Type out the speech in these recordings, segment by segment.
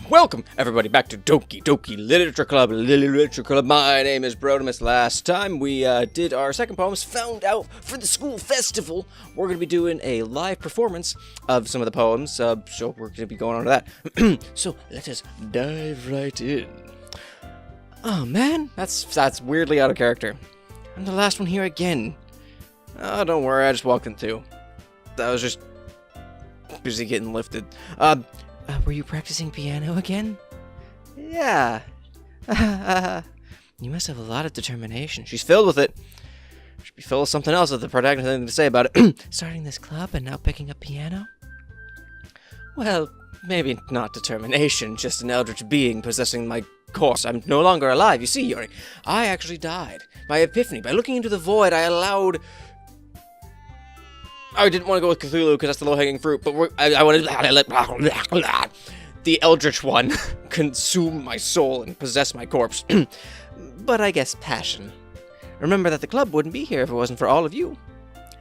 Welcome, everybody, back to Doki Doki Literature Club. My name is Brodimus. Last time we did our second poems, found out for the school festival. We're going to be doing a live performance of some of the poems, so we're going to be going on to that. So let us dive right in. Oh man, that's weirdly out of character. I'm the last one here again. Oh, don't worry, I just walked in too. That was just busy getting lifted. Were you practicing piano again? Yeah. You must have a lot of determination. She's filled with it. Should be filled with something else if the protagonist has anything to say about it. Starting this club and now picking up piano? Well, maybe not determination, just an eldritch being possessing my corpse. I'm no longer alive, you see, Yuri. I actually died. By epiphany, by looking into the void, I allowed... I didn't want to go with Cthulhu because that's the low-hanging fruit, but I wanted to let the Eldritch One consume my soul and possess my corpse. But I guess passion. Remember that the club wouldn't be here if it wasn't for all of you.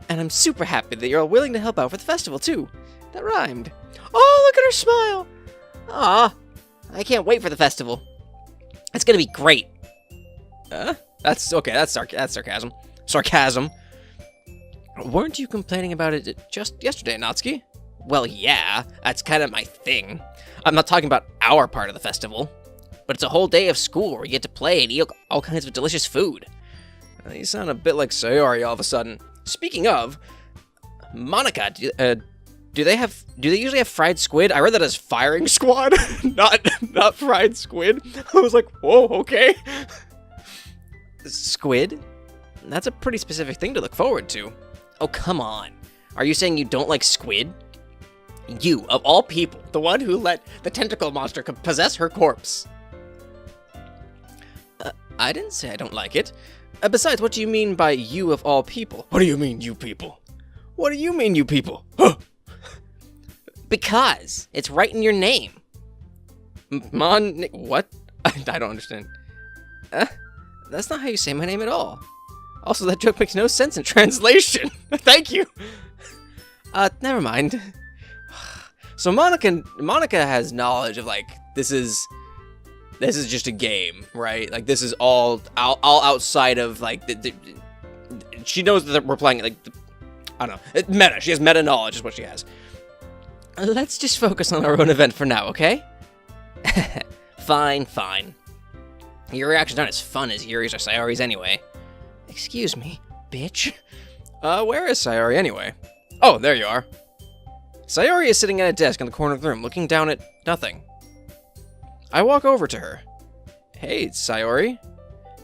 And I'm super happy that you're all willing to help out for the festival, too. That rhymed. Oh, look at her smile! Aw, I can't wait for the festival. It's gonna be great. That's okay, that's sarcasm. Sarcasm. Weren't you complaining about it just yesterday, Natsuki? Well, yeah, that's kind of my thing. I'm not talking about our part of the festival, but it's a whole day of school where you get to play and eat all kinds of delicious food. You sound a bit like Sayori all of a sudden. Speaking of, Monica, do they usually have fried squid? I read that as firing squad, not fried squid. I was like, whoa, okay. Squid? That's a pretty specific thing to look forward to. Oh, come on. Are you saying you don't like squid? You, of all people, the one who let the tentacle monster possess her corpse. I didn't say I don't like it. Besides, what do you mean by you of all people? What do you mean, you people? What do you mean, you people? Because it's right in your name. What? I don't understand. That's not how you say my name at all. Also, that joke makes no sense in translation. Thank you. Never mind. So Monica has knowledge of, like, this is just a game, right? Like, this is all outside of, like, she knows that we're playing, like, I don't know. Meta. She has meta knowledge is what she has. Let's just focus on our own event for now, okay? Fine. Your reactions aren't as fun as Yuri's or Sayori's anyway. Excuse me, bitch. Where is Sayori anyway? Oh, there you are. Sayori is sitting at a desk in the corner of the room, looking down at nothing. I walk over to her. Hey, Sayori.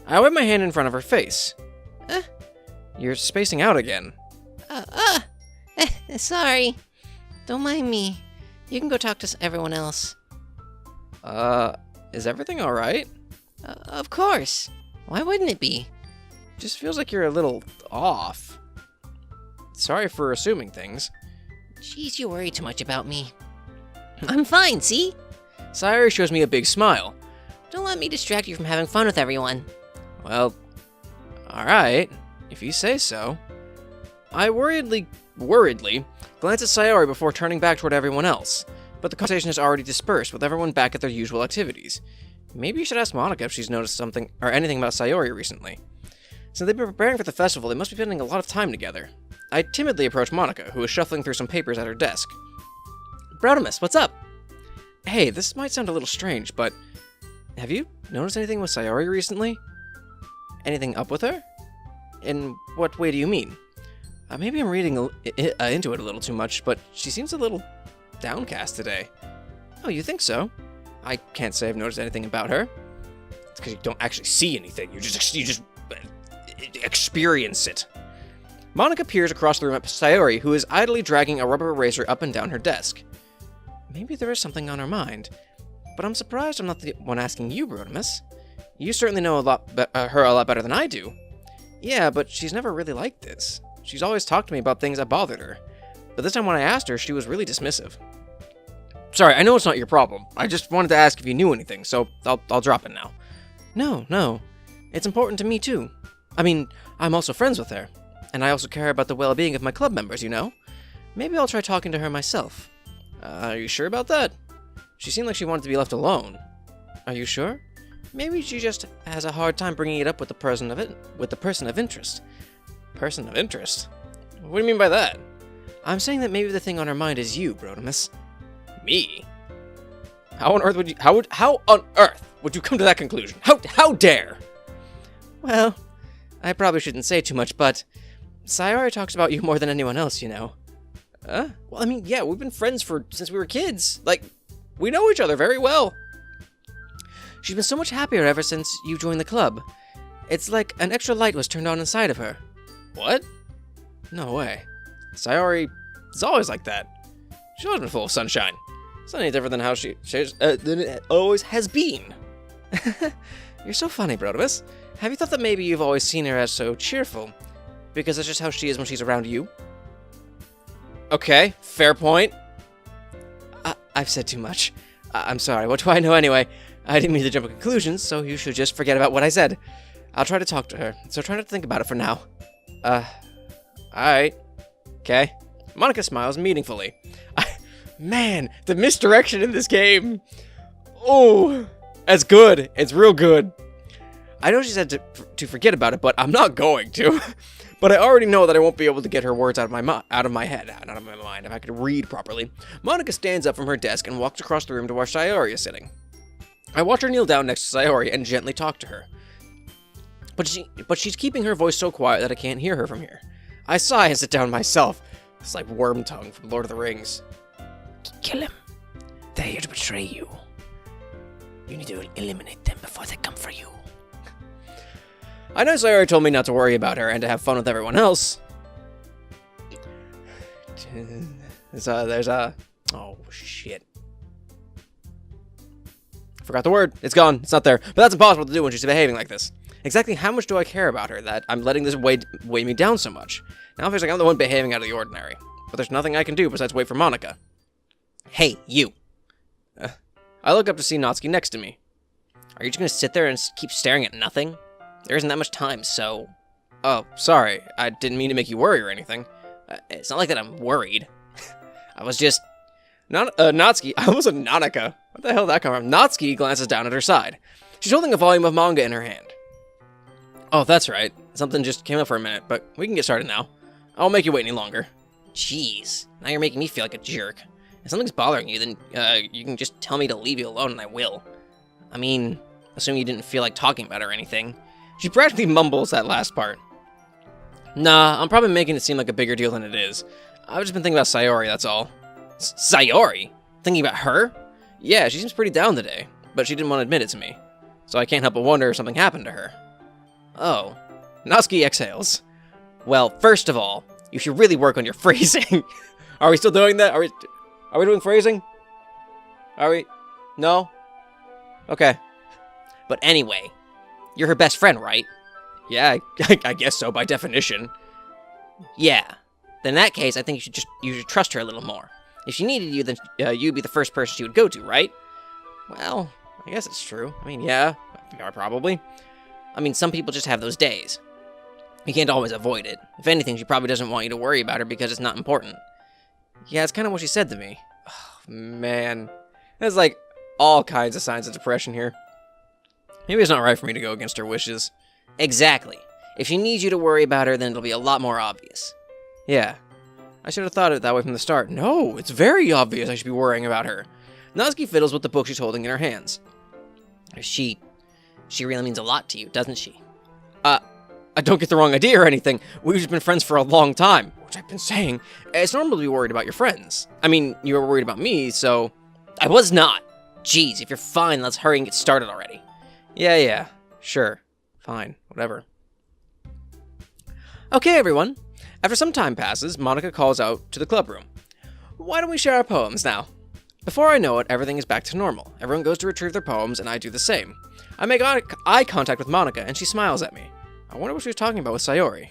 I wave my hand in front of her face. You're spacing out again. Sorry. Don't mind me. You can go talk to everyone else. Is everything alright? Of course. Why wouldn't it be? Just feels like you're a little off. Sorry for assuming things. Jeez, you worry too much about me. I'm fine, see? Sayori shows me a big smile. Don't let me distract you from having fun with everyone. Well, alright, if you say so. I worriedly glance at Sayori before turning back toward everyone else, but the conversation has already dispersed, with everyone back at their usual activities. Maybe you should ask Monica if she's noticed something or anything about Sayori recently. Since they've been preparing for the festival, they must be spending a lot of time together. I timidly approach Monica, who is shuffling through some papers at her desk. Brodimus, what's up? Hey, this might sound a little strange, but have you noticed anything with Sayori recently? Anything up with her? In what way do you mean? Maybe I'm reading into it a little too much, but she seems a little downcast today. Oh, you think so? I can't say I've noticed anything about her. It's because you don't actually see anything. You just experience it. Monica peers across the room at Sayori, who is idly dragging a rubber eraser up and down her desk. Maybe there is something on her mind, but I'm surprised I'm not the one asking you, Brodimus. You certainly know her a lot better than I do. Yeah, but she's never really like this. She's always talked to me about things that bothered her, but this time when I asked her, she was really dismissive. Sorry, I know it's not your problem. I just wanted to ask if you knew anything, so I'll drop it now. No. It's important to me, too. I mean, I'm also friends with her, and I also care about the well-being of my club members, you know? Maybe I'll try talking to her myself. Are you sure about that? She seemed like she wanted to be left alone. Are you sure? Maybe she just has a hard time bringing it up with the person of interest. Person of interest? What do you mean by that? I'm saying that maybe the thing on her mind is you, Brotimus. Me? How on earth would you come to that conclusion? How dare? Well, I probably shouldn't say too much, but Sayori talks about you more than anyone else, you know. Well, I mean, yeah, we've been friends since we were kids. Like, we know each other very well. She's been so much happier ever since you joined the club. It's like an extra light was turned on inside of her. What? No way. Sayori is always like that. She's always been full of sunshine. It's not any different than how than it always has been. You're so funny, Brotimus. Have you thought that maybe you've always seen her as so cheerful? Because that's just how she is when she's around you? Okay, fair point. I've said too much. I'm sorry, what do I know anyway? I didn't mean to jump to conclusions, so you should just forget about what I said. I'll try to talk to her, so try not to think about it for now. Alright. Okay. Monica smiles meaningfully. Man, the misdirection in this game. Oh, that's good. It's real good. I know she said to forget about it, but I'm not going to. But I already know that I won't be able to get her words out of my head, out of my mind, if I could read properly. Monica stands up from her desk and walks across the room to where Sayori is sitting. I watch her kneel down next to Sayori and gently talk to her. But she's keeping her voice so quiet that I can't hear her from here. I sigh and sit down myself. It's like Worm Tongue from Lord of the Rings. Kill him. They're here to betray you. You need to eliminate them before they come for you. I know Sayori told me not to worry about her and to have fun with everyone else. Oh, shit. Forgot the word. It's gone. It's not there. But that's impossible to do when she's behaving like this. Exactly how much do I care about her that I'm letting this weigh me down so much? Now it feels like I'm the one behaving out of the ordinary. But there's nothing I can do besides wait for Monica. Hey, you. I look up to see Natsuki next to me. Are you just gonna sit there and keep staring at nothing? There isn't that much time, so... Oh, sorry. I didn't mean to make you worry or anything. It's not like that I'm worried. I was just... Natsuki... I almost said Nanaka. What the hell did that come from? Natsuki glances down at her side. She's holding a volume of manga in her hand. Oh, that's right. Something just came up for a minute, but we can get started now. I won't make you wait any longer. Jeez. Now you're making me feel like a jerk. If something's bothering you, then you can just tell me to leave you alone and I will. I mean, assuming you didn't feel like talking about it or anything. She practically mumbles that last part. Nah, I'm probably making it seem like a bigger deal than it is. I've just been thinking about Sayori, that's all. Sayori? Thinking about her? Yeah, she seems pretty down today, but she didn't want to admit it to me. So I can't help but wonder if something happened to her. Oh. Natsuki exhales. Well, first of all, you should really work on your phrasing. Are we still doing that? Are we doing phrasing? Are we? No? Okay. But anyway, you're her best friend, right? Yeah, I guess so, by definition. Yeah. Then in that case, I think you should trust her a little more. If she needed you, then you'd be the first person she would go to, right? Well, I guess it's true. I mean, yeah, probably. I mean, some people just have those days. You can't always avoid it. If anything, she probably doesn't want you to worry about her because it's not important. Yeah, it's kind of what she said to me. Oh, man. There's like all kinds of signs of depression here. Maybe it's not right for me to go against her wishes. Exactly. If she needs you to worry about her, then it'll be a lot more obvious. Yeah. I should have thought of it that way from the start. No, it's very obvious I should be worrying about her. Natsuki fiddles with the book she's holding in her hands. She really means a lot to you, doesn't she? I don't get the wrong idea or anything. We've just been friends for a long time, which I've been saying. It's normal to be worried about your friends. I mean, you were worried about me, so... I was not. Jeez, if you're fine, let's hurry and get started already. Yeah, sure. Fine, whatever. Okay, everyone. After some time passes, Monica calls out to the club room. Why don't we share our poems now? Before I know it, everything is back to normal. Everyone goes to retrieve their poems, and I do the same. I make eye contact with Monica, and she smiles at me. I wonder what she was talking about with Sayori.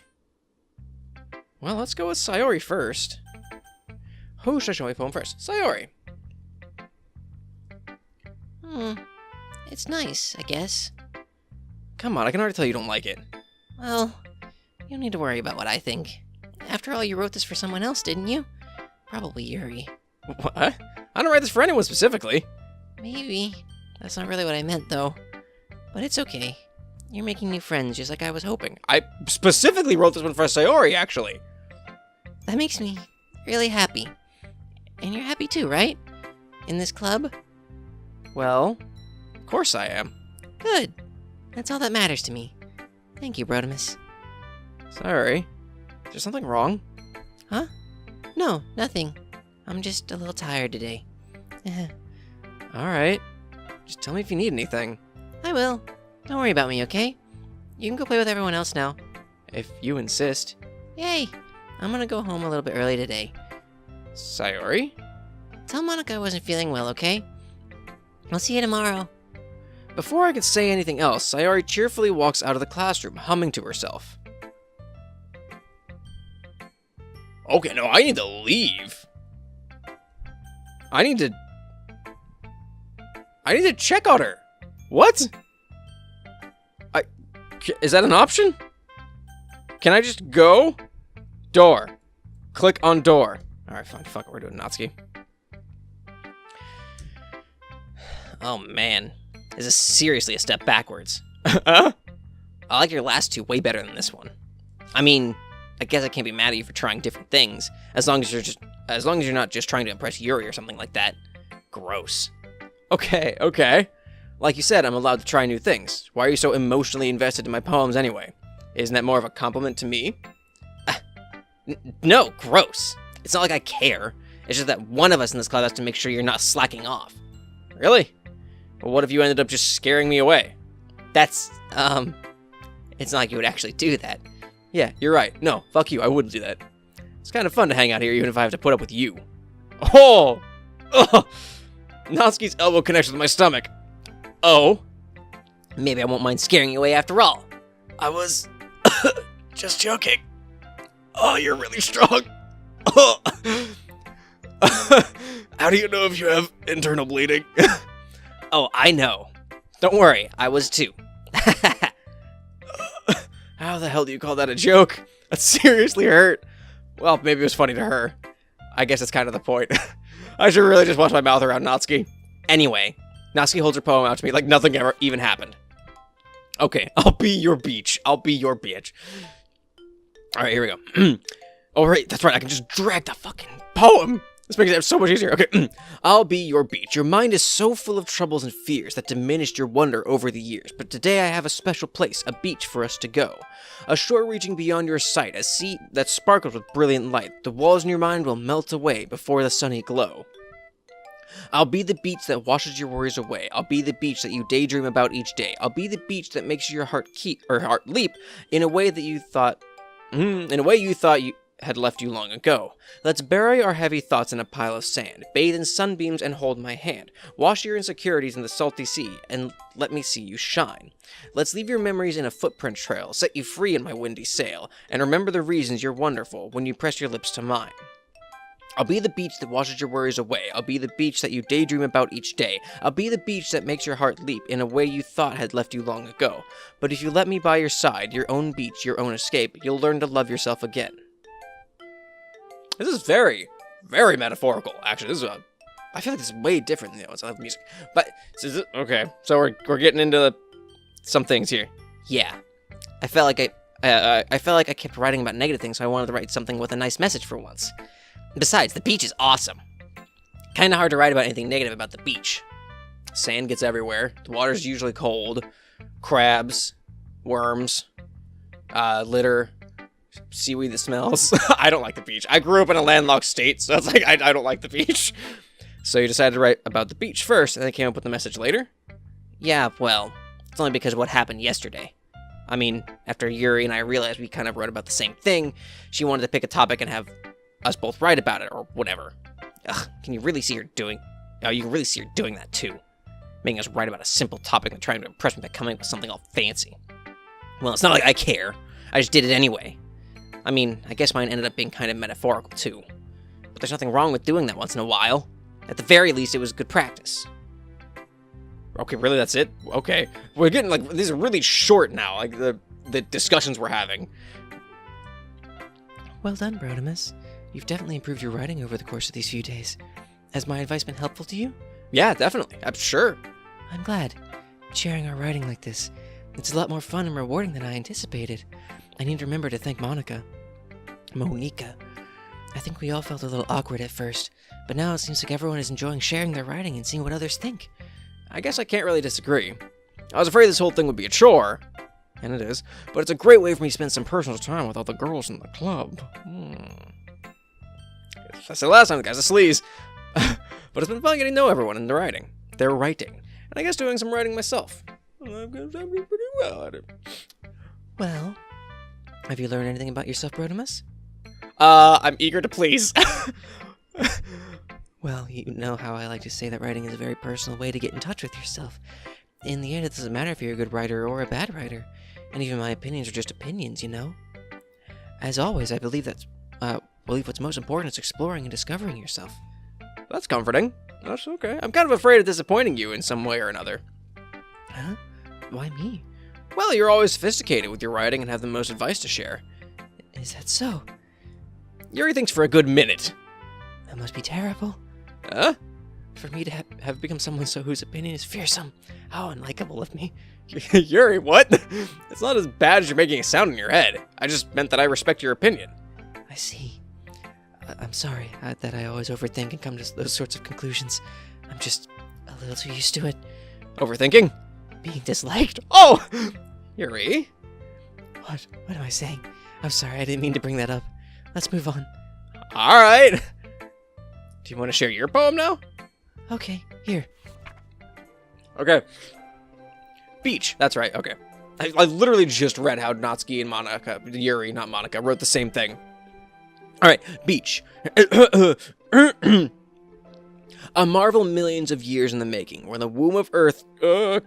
Well, let's go with Sayori first. Who should I show my poem first? Sayori. It's nice, I guess. Come on, I can already tell you don't like it. Well, you don't need to worry about what I think. After all, you wrote this for someone else, didn't you? Probably Yuri. What? I don't write this for anyone specifically. Maybe. That's not really what I meant, though. But it's okay. You're making new friends just like I was hoping. I specifically wrote this one for Sayori, actually. That makes me really happy. And you're happy too, right? In this club? Well, of course I am. Good. That's all that matters to me. Thank you, Brotimus. Sorry. Is there something wrong? Huh? No, nothing. I'm just a little tired today. Alright. Just tell me if you need anything. I will. Don't worry about me, okay? You can go play with everyone else now. If you insist. Yay! I'm gonna go home a little bit early today. Sayori? Tell Monica I wasn't feeling well, okay? I'll see you tomorrow. Before I could say anything else, Sayori cheerfully walks out of the classroom, humming to herself. Okay, no, I need to leave. I need to check on her. What? Is that an option? Can I just go? Door. Click on door. Alright, fine. Fuck it. We're doing Natsuki. Oh, man. This is seriously a step backwards. Huh? I like your last two way better than this one. I mean, I guess I can't be mad at you for trying different things, as long as you're not just trying to impress Yuri or something like that. Gross. Okay, okay. Like you said, I'm allowed to try new things. Why are you so emotionally invested in my poems anyway? Isn't that more of a compliment to me? No, gross. It's not like I care. It's just that one of us in this club has to make sure you're not slacking off. Really? Well, what if you ended up just scaring me away? That's, it's not like you would actually do that. Yeah, you're right. No, fuck you, I wouldn't do that. It's kind of fun to hang out here even if I have to put up with you. Oh! Ugh! Natsuki's elbow connects with my stomach. Oh? Maybe I won't mind scaring you away after all. I was just joking. Oh, you're really strong. Oh. How do you know if you have internal bleeding? Oh, I know. Don't worry, I was too. How the hell do you call that a joke? That seriously hurt. Well, maybe it was funny to her. I guess that's kind of the point. I should really just watch my mouth around Natsuki. Anyway, Natsuki holds her poem out to me like nothing ever even happened. Okay, I'll be your beach. I'll be your bitch. Alright, here we go. Oh, right, that's right. I can just drag the fucking poem. This makes it so much easier. Okay, I'll be your beach. Your mind is so full of troubles and fears that diminished your wonder over the years. But today I have a special place, a beach for us to go. A shore reaching beyond your sight, a sea that sparkles with brilliant light. The walls in your mind will melt away before the sunny glow. I'll be the beach that washes your worries away. I'll be the beach that you daydream about each day. I'll be the beach that makes your heart leap in a way that you thought you had left you long ago. Let's bury our heavy thoughts in a pile of sand, bathe in sunbeams and hold my hand. Wash your insecurities in the salty sea and let me see you shine. Let's leave your memories in a footprint trail, set you free in my windy sail, and remember the reasons you're wonderful when you press your lips to mine. I'll be the beach that washes your worries away. I'll be the beach that you daydream about each day. I'll be the beach that makes your heart leap in a way you thought had left you long ago. But if you let me by your side, your own beach, your own escape, you'll learn to love yourself again. This is very, very metaphorical, actually. I feel like this is way different than I love music. But, okay, so we're getting into some things here. Yeah. I felt like I kept writing about negative things, so I wanted to write something with a nice message for once. Besides, the beach is awesome. Kinda hard to write about anything negative about the beach. Sand gets everywhere. The water's usually cold. Crabs. Worms. Litter. Seaweed that smells. I don't like the beach. I grew up in a landlocked state, so it's like, I don't like the beach. So you decided to write about the beach first, and then came up with the message later? Yeah, well, it's only because of what happened yesterday. I mean, after Yuri and I realized we kind of wrote about the same thing, she wanted to pick a topic and have us both write about it, or whatever. Ugh, you can really see her doing that too. Making us write about a simple topic and trying to impress me by coming up with something all fancy. Well, it's not like I care. I just did it anyway. I mean, I guess mine ended up being kind of metaphorical too. But there's nothing wrong with doing that once in a while. At the very least, it was good practice. Okay, really, that's it? Okay. We're getting, like, these are really short now, like, the discussions we're having. Well done, Brotimus. You've definitely improved your writing over the course of these few days. Has my advice been helpful to you? Yeah, definitely. I'm sure. I'm glad. Sharing our writing like this, it's a lot more fun and rewarding than I anticipated. I need to remember to thank Monica. I think we all felt a little awkward at first, but now it seems like everyone is enjoying sharing their writing and seeing what others think. I guess I can't really disagree. I was afraid this whole thing would be a chore, and it is, but it's a great way for me to spend some personal time with all the girls in the club. I said last time, the guy's a sleaze. But it's been fun getting to know everyone in the writing. Their writing. And I guess doing some writing myself. I've been pretty well at it. Well, have you learned anything about yourself, Rodimus? I'm eager to please. Well, you know how I like to say that writing is a very personal way to get in touch with yourself. In the end, it doesn't matter if you're a good writer or a bad writer. And even my opinions are just opinions, you know? As always, I believe what's most important is exploring and discovering yourself. That's comforting. That's okay. I'm kind of afraid of disappointing you in some way or another. Huh? Why me? Well, you're always sophisticated with your writing and have the most advice to share. Is that so? Yuri thinks for a good minute. That must be terrible. Huh? For me to have become someone whose opinion is fearsome. How unlikable of me. Yuri, what? It's not as bad as you're making it sound in your head. I just meant that I respect your opinion. I see. I'm sorry that I always overthink and come to those sorts of conclusions. I'm just a little too used to it. Overthinking? Being disliked. Oh! Yuri? What am I saying? I'm sorry, I didn't mean to bring that up. Let's move on. Alright. Do you want to share your poem now? Okay, here. Okay. Beach. That's right, okay. I literally just read how Natsuki and Monica, Yuri, not Monica, wrote the same thing. Alright, beach. A marvel millions of years in the making, where the womb of Earth, I'm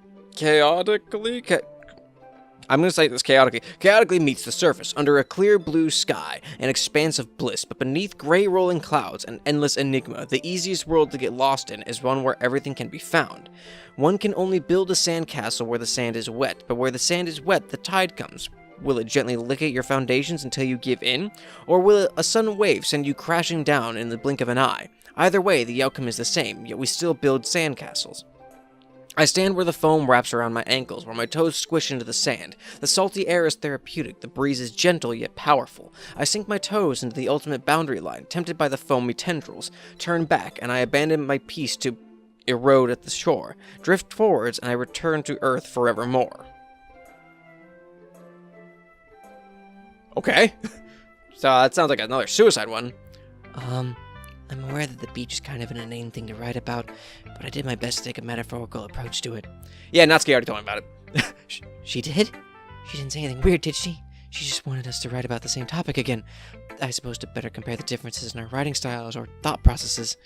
going to say this chaotically meets the surface, under a clear blue sky, an expanse of bliss, but beneath gray rolling clouds, an endless enigma. The easiest world to get lost in is one where everything can be found. One can only build a sandcastle where the sand is wet, but where the sand is wet, the tide comes. Will it gently lick at your foundations until you give in? Or will a sudden wave send you crashing down in the blink of an eye? Either way, the outcome is the same, yet we still build sandcastles. I stand where the foam wraps around my ankles, where my toes squish into the sand. The salty air is therapeutic, the breeze is gentle yet powerful. I sink my toes into the ultimate boundary line, tempted by the foamy tendrils. Turn back, and I abandon my peace to erode at the shore. Drift forwards, and I return to Earth forevermore. Okay. So that sounds like another suicide one. I'm aware that the beach is kind of an inane thing to write about, but I did my best to take a metaphorical approach to it. Yeah, Natsuki already told me about it. She did? She didn't say anything weird, did she? She just wanted us to write about the same topic again. I suppose to better compare the differences in our writing styles or thought processes.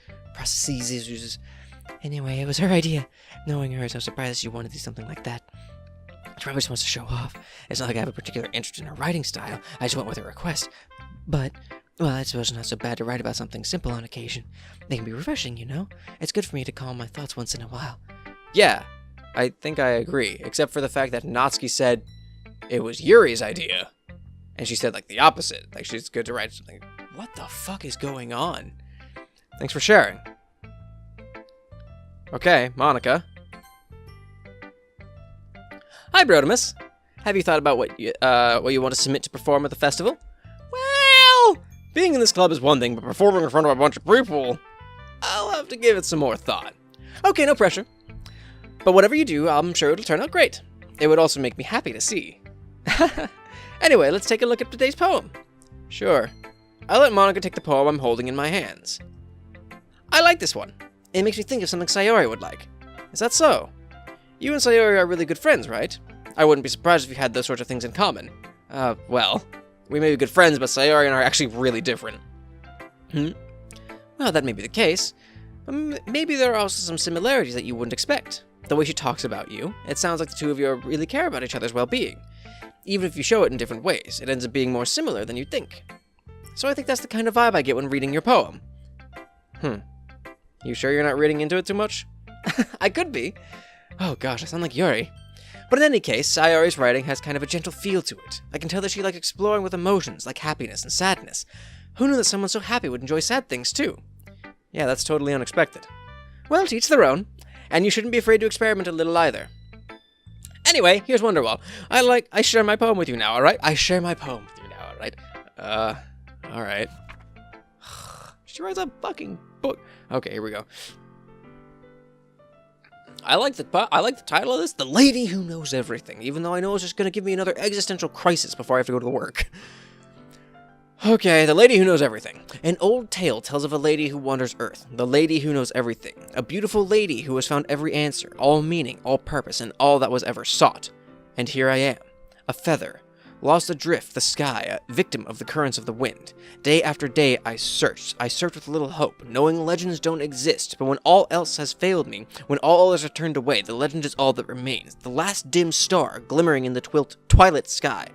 Anyway, it was her idea. Knowing her, I was surprised she wanted to do something like that. She probably just wants to show off. It's not like I have a particular interest in her writing style. I just went with her request. But, well, I suppose it's not so bad to write about something simple on occasion. They can be refreshing, you know? It's good for me to calm my thoughts once in a while. Yeah, I think I agree. Except for the fact that Natsuki said it was Yuri's idea. And she said, like, the opposite. Like, she's good to write something. What the fuck is going on? Thanks for sharing. Okay, Monica. Hi, Brotimus. Have you thought about what you want to submit to perform at the festival? Well, being in this club is one thing, but performing in front of a bunch of people, I'll have to give it some more thought. Okay, no pressure. But whatever you do, I'm sure it'll turn out great. It would also make me happy to see. Anyway, let's take a look at today's poem. Sure. I'll let Monica take the poem I'm holding in my hands. I like this one. It makes me think of something Sayori would like. Is that so? You and Sayori are really good friends, right? I wouldn't be surprised if you had those sorts of things in common. Well, we may be good friends, but Sayori and I are actually really different. Well, that may be the case. But maybe there are also some similarities that you wouldn't expect. The way she talks about you, it sounds like the two of you really care about each other's well-being. Even if you show it in different ways, it ends up being more similar than you'd think. So I think that's the kind of vibe I get when reading your poem. You sure you're not reading into it too much? I could be. Oh gosh, I sound like Yuri. But in any case, Sayori's writing has kind of a gentle feel to it. I can tell that she likes exploring with emotions, like happiness and sadness. Who knew that someone so happy would enjoy sad things too? Yeah, that's totally unexpected. Well, to each their own. And you shouldn't be afraid to experiment a little either. Anyway, here's Wonderwall. I share my poem with you now, alright? I share my poem with you now, alright? Alright. She writes a fucking book. Okay, here we go. I like the title of this, The Lady Who Knows Everything, even though I know it's just gonna give me another existential crisis before I have to go to work. Okay, The Lady Who Knows Everything. An old tale tells of a lady who wanders Earth, the lady who knows everything. A beautiful lady who has found every answer, all meaning, all purpose, and all that was ever sought. And here I am, a feather, lost adrift the sky, a victim of the currents of the wind. Day after day I searched with little hope, knowing legends don't exist, but when all else has failed me, when all others are turned away, the legend is all that remains, the last dim star glimmering in the twilight sky.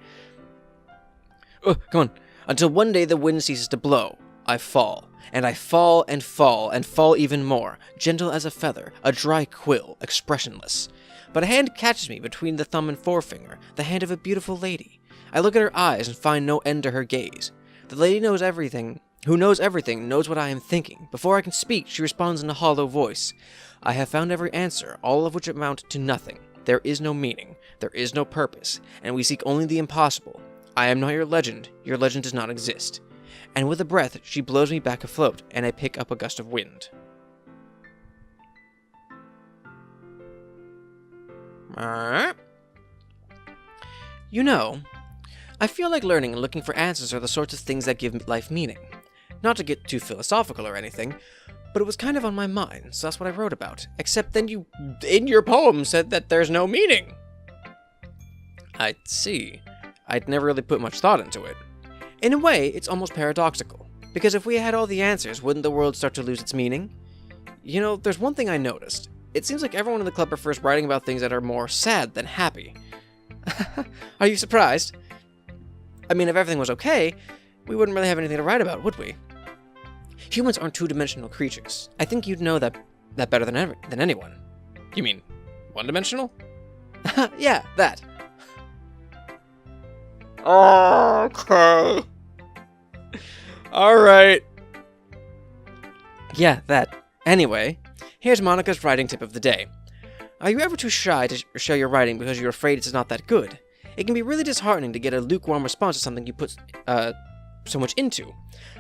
Come on. Until one day the wind ceases to blow, I fall, and I fall and fall and fall even more, gentle as a feather, a dry quill, expressionless. But a hand catches me between the thumb and forefinger, the hand of a beautiful lady. I look at her eyes and find no end to her gaze. The lady knows everything, who knows everything, knows what I am thinking. Before I can speak, she responds in a hollow voice. I have found every answer, all of which amount to nothing. There is no meaning, there is no purpose, and we seek only the impossible. I am not your legend does not exist. And with a breath, she blows me back afloat, and I pick up a gust of wind. You know, I feel like learning and looking for answers are the sorts of things that give life meaning. Not to get too philosophical or anything, but it was kind of on my mind, so that's what I wrote about. Except then you, in your poem, said that there's no meaning. I see. I'd never really put much thought into it. In a way, it's almost paradoxical, because if we had all the answers, wouldn't the world start to lose its meaning? You know, there's one thing I noticed. It seems like everyone in the club prefers writing about things that are more sad than happy. Are you surprised? I mean, if everything was okay, we wouldn't really have anything to write about, would we? Humans aren't two-dimensional creatures. I think you'd know that better than anyone. You mean one-dimensional? Yeah, that. Okay. Alright. Yeah, that. Anyway, here's Monica's writing tip of the day. Are you ever too shy to share your writing because you're afraid it's not that good? It can be really disheartening to get a lukewarm response to something you put so much into.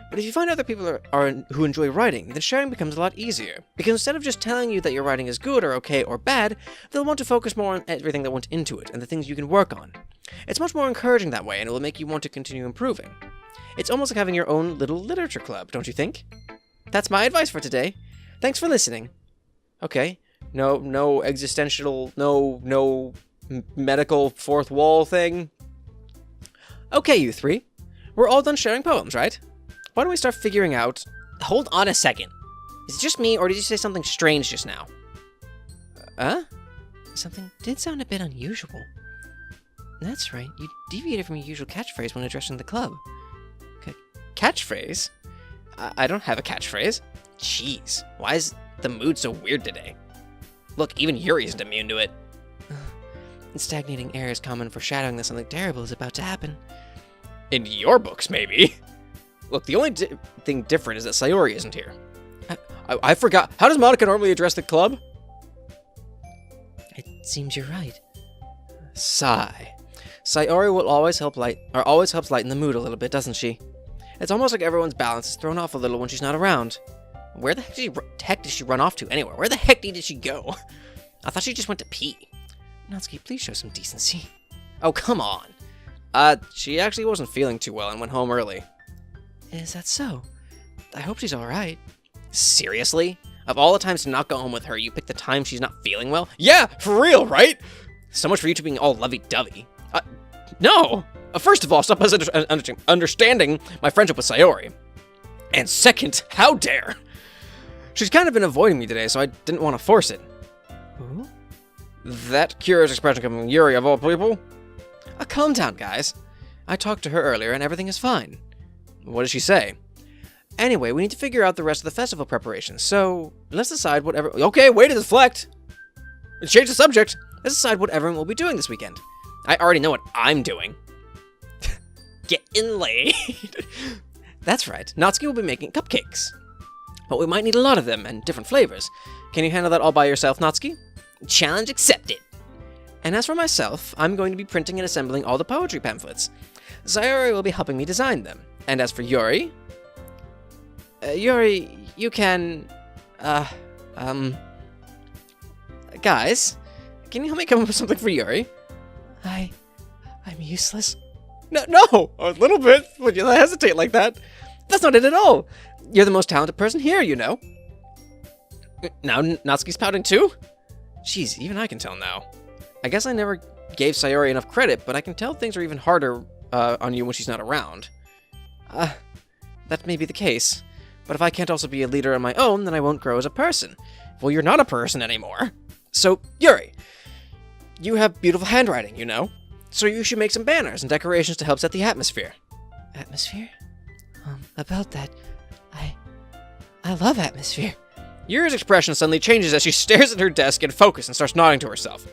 But if you find other people who enjoy writing, then sharing becomes a lot easier. Because instead of just telling you that your writing is good or okay or bad, they'll want to focus more on everything that went into it and the things you can work on. It's much more encouraging that way, and it will make you want to continue improving. It's almost like having your own little literature club, don't you think? That's my advice for today. Thanks for listening. Okay, no existential, no medical fourth wall thing. Okay, you three. We're all done sharing poems, right? Why don't we start figuring out... Hold on a second. Is it just me, or did you say something strange just now? Something did sound a bit unusual. That's right, you deviated from your usual catchphrase when addressing the club. Catchphrase? I don't have a catchphrase. Jeez, why is the mood so weird today? Look, even Yuri isn't immune to it. The stagnating air is common foreshadowing that something terrible is about to happen. In your books, maybe. Look, the only thing different is that Sayori isn't here. I forgot. How does Monica normally address the club? It seems you're right. Sigh. Sayori will always helps lighten the mood a little bit, doesn't she? It's almost like everyone's balance is thrown off a little when she's not around. Where the heck did she run off to anywhere? Where the heck did she go? I thought she just went to pee. Natsuki, please show some decency. Oh, come on. She actually wasn't feeling too well and went home early. Is that so? I hope she's alright. Seriously? Of all the times to not go home with her, you picked the time she's not feeling well? Yeah, for real, right? So much for you two being all lovey-dovey. No! First of all, stop understanding my friendship with Sayori. And second, how dare! She's kind of been avoiding me today, so I didn't want to force it. Who? That curious expression coming from Yuri, of all people. Calm down, guys. I talked to her earlier, and everything is fine. What did she say? Anyway, we need to figure out the rest of the festival preparations, so let's decide whatever... Okay, way to deflect! Change the subject! Let's decide what everyone will be doing this weekend. I already know what I'm doing. Getting laid. That's right. Natsuki will be making cupcakes. But we might need a lot of them, and different flavors. Can you handle that all by yourself, Natsuki? Challenge accepted. And as for myself, I'm going to be printing and assembling all the poetry pamphlets. Sayori will be helping me design them. And as for Yuri... Yuri, you can... Guys, can you help me come up with something for Yuri? I'm useless. No, a little bit. Would you hesitate like that? That's not it at all. You're the most talented person here, you know. Now Natsuki's pouting too? Jeez, even I can tell now. I guess I never gave Sayori enough credit, but I can tell things are even harder on you when she's not around. That may be the case. But if I can't also be a leader on my own, then I won't grow as a person. Well, you're not a person anymore. So, Yuri, you have beautiful handwriting, you know? So you should make some banners and decorations to help set the atmosphere. Atmosphere? About that, I love atmosphere. Yuri's expression suddenly changes as she stares at her desk in focus and starts nodding to herself.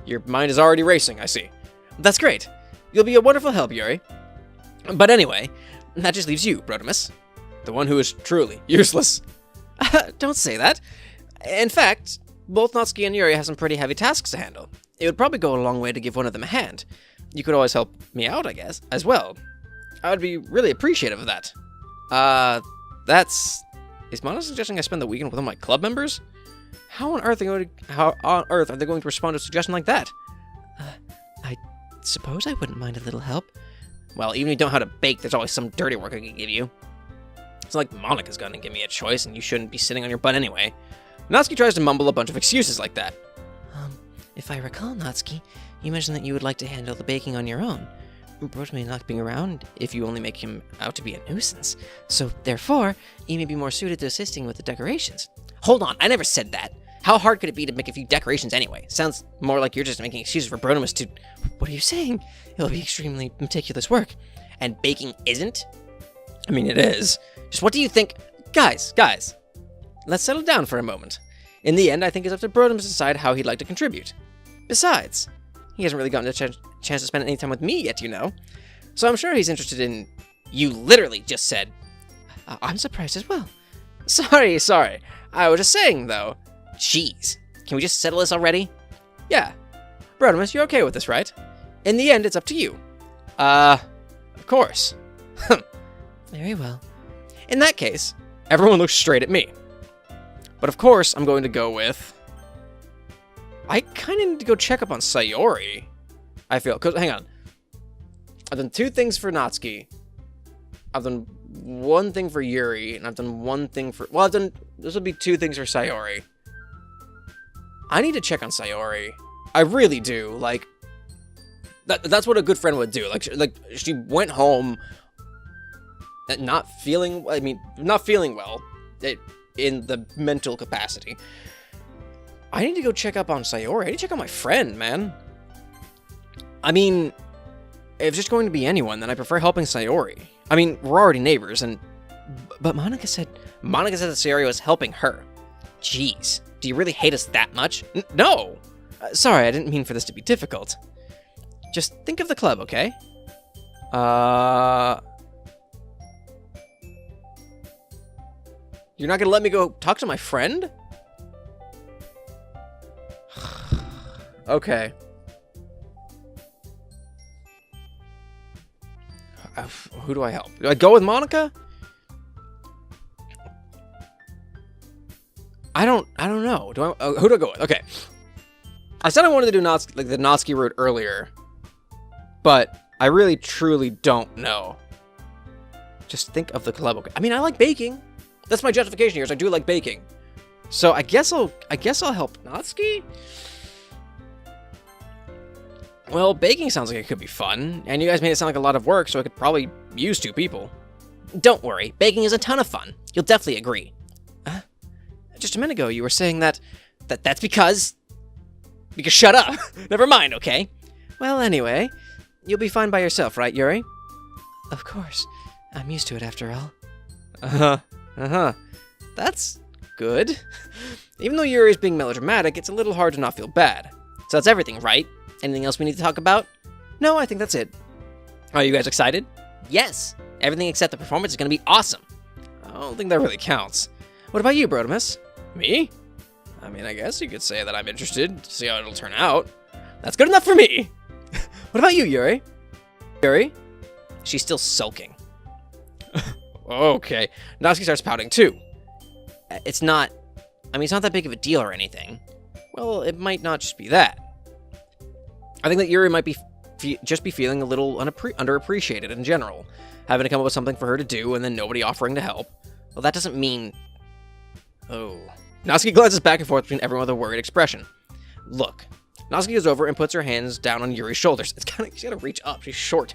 Your mind is already racing, I see. That's great. You'll be a wonderful help, Yuri. But anyway, that just leaves you, Brotimus. The one who is truly useless. Don't say that. In fact, both Natsuki and Yuri have some pretty heavy tasks to handle. It would probably go a long way to give one of them a hand. You could always help me out, I guess, as well. I would be really appreciative of that. Is Mono suggesting I spend the weekend with one of my club members? How on earth are they going to respond to a suggestion like that? I suppose I wouldn't mind a little help. Well, even if you don't know how to bake, there's always some dirty work I can give you. It's not like Monica's gonna give me a choice, and you shouldn't be sitting on your butt anyway. Natsuki tries to mumble a bunch of excuses like that. If I recall, Natsuki, you mentioned that you would like to handle the baking on your own. Brotimus may not be around if you only make him out to be a nuisance. So, therefore, you may be more suited to assisting with the decorations. Hold on, I never said that. How hard could it be to make a few decorations anyway? Sounds more like you're just making excuses for Brotimus to... What are you saying? It'll be extremely meticulous work. And baking isn't? I mean, it is. Just what do you think? Guys, let's settle down for a moment. In the end, I think it's up to Brotimus to decide how he'd like to contribute. Besides, he hasn't really gotten a chance to spend any time with me yet, you know. So I'm sure he's interested in... You literally just said... I'm surprised as well. Sorry. I was just saying, though. Jeez. Can we just settle this already? Yeah. Brotimus, you're okay with this, right? In the end, it's up to you. Of course. Very well. In that case, everyone looks straight at me. But of course, I'm going to go with... I kind of need to go check up on Sayori, I feel. Because, hang on. I've done 2 things for Natsuki. I've done 1 thing for Yuri, and I've done 1 thing for... Well, this would be 2 things for Sayori. I need to check on Sayori. I really do. Like, that's what a good friend would do. Like she went home not feeling well in the mental capacity. I need to go check up on Sayori. I need to check on my friend, man. I mean, if it's just going to be anyone, then I prefer helping Sayori. I mean, we're already neighbors, but Monica said that Sayori was helping her. Jeez, do you really hate us that much? No! Sorry, I didn't mean for this to be difficult. Just think of the club, okay? You're not gonna let me go talk to my friend? Okay. Who do I help? Do I go with Monica? I don't know. Who do I go with? Okay. I said I wanted to do the Natsuki route earlier, but I really truly don't know. Just think of the club. Okay. I mean, I like baking. That's my justification here. Is I do like baking. So I guess I'll help Natsuki. Well, baking sounds like it could be fun, and you guys made it sound like a lot of work, so I could probably use 2 people. Don't worry, baking is a ton of fun. You'll definitely agree. Just a minute ago, you were saying that's because shut up. Never mind, okay? Well, anyway, you'll be fine by yourself, right, Yuri? Of course. I'm used to it after all. That's good. Even though Yuri's being melodramatic, it's a little hard to not feel bad. So that's everything, right? Anything else we need to talk about? No, I think that's it. Are you guys excited? Yes. Everything except the performance is going to be awesome. I don't think that really counts. What about you, Brotimus? Me? I mean, I guess you could say that I'm interested to see how it'll turn out. That's good enough for me. What about you, Yuri? Yuri? She's still sulking. Okay. Natsuki starts pouting too. It's not that big of a deal or anything. Well, it might not just be that. I think that Yuri might be just be feeling a little underappreciated in general, having to come up with something for her to do and then nobody offering to help. Well, that doesn't mean... Oh. Natsuki glances back and forth between everyone with a worried expression. Look. Natsuki goes over and puts her hands down on Yuri's shoulders. She's gotta reach up. She's short.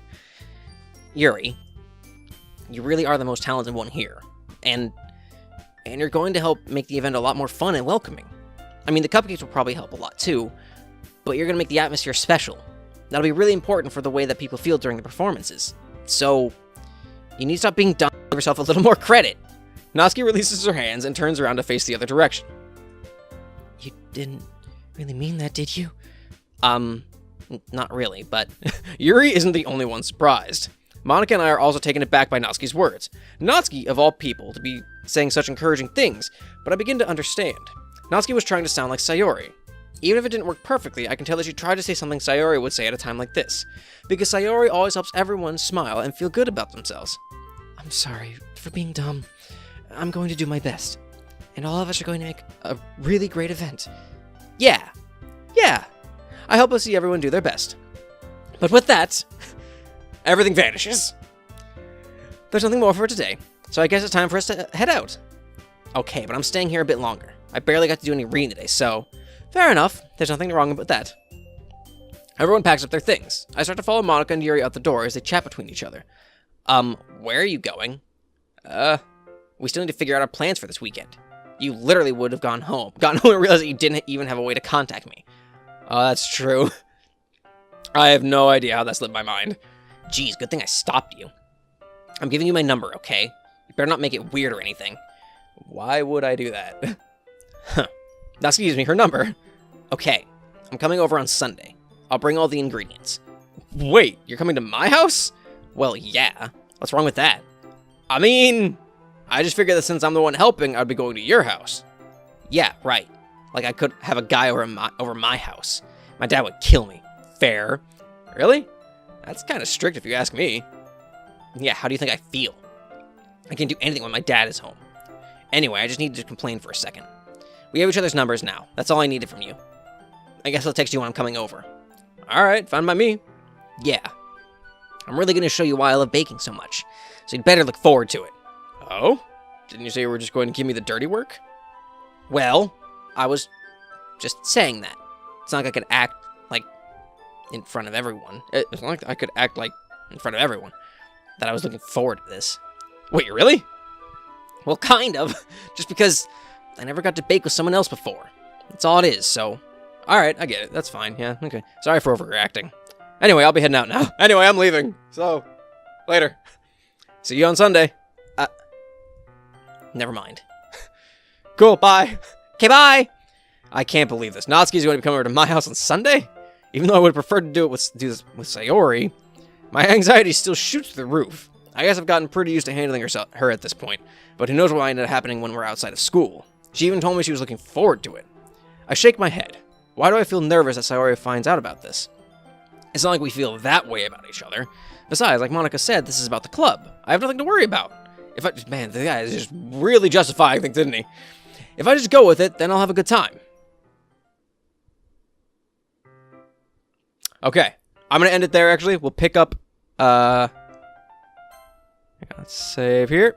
Yuri, you really are the most talented one here. And you're going to help make the event a lot more fun and welcoming. I mean, the cupcakes will probably help a lot too, but you're going to make the atmosphere special. That'll be really important for the way that people feel during the performances. So, you need to stop being dumb and give yourself a little more credit. Natsuki releases her hands and turns around to face the other direction. You didn't really mean that, did you? Not really, but... Yuri isn't the only one surprised. Monica and I are also taken aback by Natsuki's words. Natsuki, of all people, to be saying such encouraging things, but I begin to understand. Natsuki was trying to sound like Sayori. Even if it didn't work perfectly, I can tell that she tried to say something Sayori would say at a time like this. Because Sayori always helps everyone smile and feel good about themselves. I'm sorry for being dumb. I'm going to do my best. And all of us are going to make a really great event. Yeah. I hope to see everyone do their best. But with that, everything vanishes. There's nothing more for today, so I guess it's time for us to head out. Okay, but I'm staying here a bit longer. I barely got to do any reading today, so... Fair enough. There's nothing wrong about that. Everyone packs up their things. I start to follow Monica and Yuri out the door as they chat between each other. Where are you going? We still need to figure out our plans for this weekend. You literally would have gotten home and realized that you didn't even have a way to contact me. Oh, that's true. I have no idea how that slipped my mind. Geez, good thing I stopped you. I'm giving you my number, okay? You better not make it weird or anything. Why would I do that? Huh. Natsuki gives me her number. Okay, I'm coming over on Sunday. I'll bring all the ingredients. Wait, you're coming to my house? Well, yeah. What's wrong with that? I mean, I just figured that since I'm the one helping, I'd be going to your house. Yeah, right. Like I could have a guy over my house. My dad would kill me. Fair. Really? That's kind of strict if you ask me. Yeah, how do you think I feel? I can't do anything when my dad is home. Anyway, I just needed to complain for a second. We have each other's numbers now. That's all I needed from you. I guess I'll text you when I'm coming over. Alright, fine by me. Yeah. I'm really going to show you why I love baking so much. So you'd better look forward to it. Oh? Didn't you say you were just going to give me the dirty work? Well, I was just saying that. It's not like I could act, like, in front of everyone. It's not like I could act, like, in front of everyone. That I was looking forward to this. Wait, really? Well, kind of. Just because I never got to bake with someone else before. That's all it is, so... Alright, I get it. That's fine, yeah, okay. Sorry for overreacting. Anyway, I'll be heading out now. Anyway, I'm leaving. So, later. See you on Sunday. Never mind. Cool, bye. Okay, bye! I can't believe this. Natsuki's going to be coming over to my house on Sunday? Even though I would have preferred to do this with Sayori, my anxiety still shoots through the roof. I guess I've gotten pretty used to handling her at this point, but who knows what might end up happening when we're outside of school. She even told me she was looking forward to it. I shake my head. Why do I feel nervous that Sayori finds out about this? It's not like we feel that way about each other. Besides, like Monica said, this is about the club. I have nothing to worry about. Man, the guy is just really justifying things, didn't he? If I just go with it, then I'll have a good time. Okay, I'm gonna end it there, actually. We'll pick up, let's save here.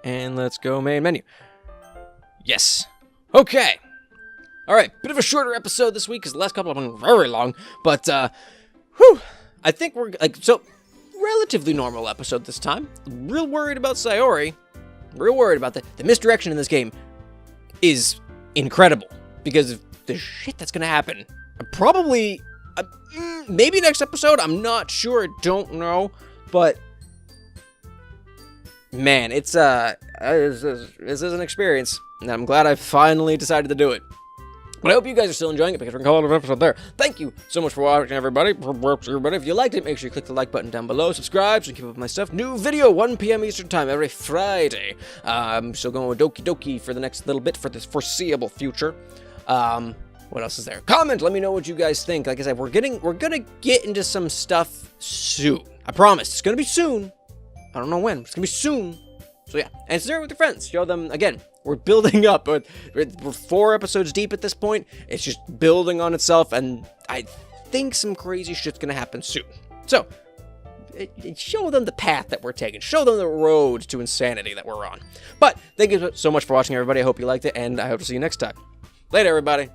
And let's go main menu. Yes. Okay. Alright, bit of a shorter episode this week, because the last couple have been very long. But, I think we're, relatively normal episode this time. Real worried about Sayori. Real worried about the misdirection in this game is incredible. Because of the shit that's gonna happen. Probably, maybe next episode, I'm not sure, don't know. But, man, this is an experience. And I'm glad I finally decided to do it. But I hope you guys are still enjoying it because we're going to call it an episode there. Thank you so much for watching, everybody. If you liked it, make sure you click the like button down below. Subscribe so you can keep up with my stuff. New video, 1 p.m. Eastern Time every Friday. I'm still going with Doki Doki for the next little bit for this foreseeable future. What else is there? Comment. Let me know what you guys think. Like I said, we're gonna get into some stuff soon. I promise. It's gonna be soon. I don't know when. It's gonna be soon. So yeah, and share it with your friends. Show them again. We're building up. We're 4 episodes deep at this point. It's just building on itself, and I think some crazy shit's gonna happen soon. So, show them the path that we're taking. Show them the road to insanity that we're on. But thank you so much for watching, everybody. I hope you liked it, and I hope to see you next time. Later, everybody.